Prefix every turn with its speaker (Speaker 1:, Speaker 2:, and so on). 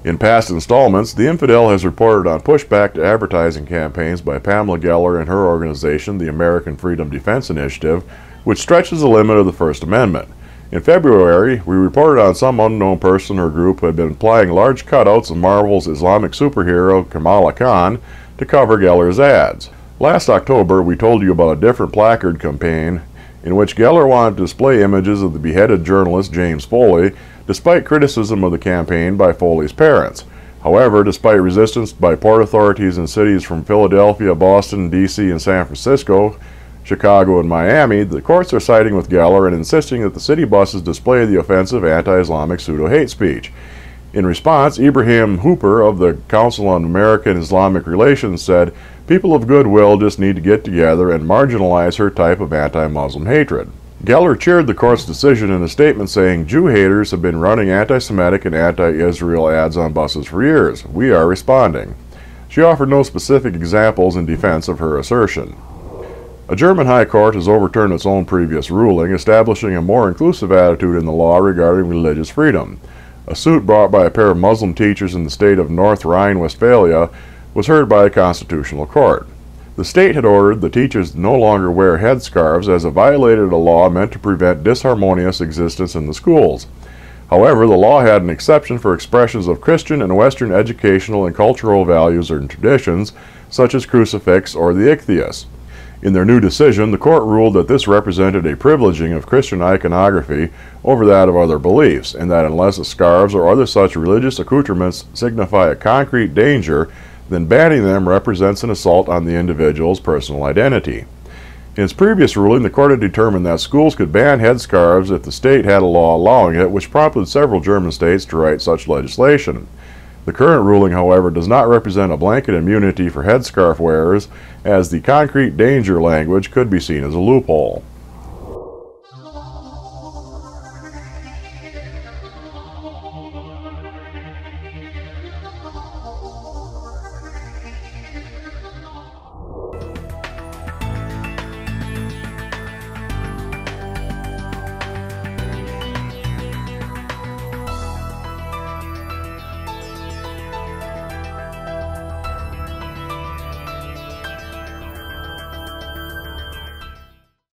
Speaker 1: In past installments, the Infidel has reported on pushback to advertising campaigns by Pamela Geller and her organization, the American Freedom Defense Initiative, which stretches the limit of the First Amendment. In February, we reported on some unknown person or group who had been applying large cutouts of Marvel's Islamic superhero Kamala Khan to cover Geller's ads. Last October, we told you about a different placard campaign in which Geller wanted to display images of the beheaded journalist James Foley, despite criticism of the campaign by Foley's parents. However, despite resistance by port authorities in cities from Philadelphia, Boston, D.C., and San Francisco, Chicago, and Miami, the courts are siding with Geller and insisting that the city buses display the offensive anti-Islamic pseudo-hate speech. In response, Ibrahim Hooper of the Council on American Islamic Relations said, "People of goodwill just need to get together and marginalize her type of anti-Muslim hatred." Geller cheered the court's decision in a statement saying, "Jew haters have been running anti-Semitic and anti-Israel ads on buses for years. We are responding." She offered no specific examples in defense of her assertion. A German high court has overturned its own previous ruling, establishing a more inclusive attitude in the law regarding religious freedom. A suit brought by a pair of Muslim teachers in the state of North Rhine-Westphalia was heard by a constitutional court. The state had ordered the teachers no longer wear headscarves as it violated a law meant to prevent disharmonious existence in the schools. However, the law had an exception for expressions of Christian and Western educational and cultural values and traditions, such as crucifix or the ichthyios. In their new decision, the court ruled that this represented a privileging of Christian iconography over that of other beliefs, and that unless the scarves or other such religious accoutrements signify a concrete danger, then banning them represents an assault on the individual's personal identity. In its previous ruling, the court had determined that schools could ban headscarves if the state had a law allowing it, which prompted several German states to write such legislation. The current ruling, however, does not represent a blanket immunity for headscarf wearers, as the concrete danger language could be seen as a loophole.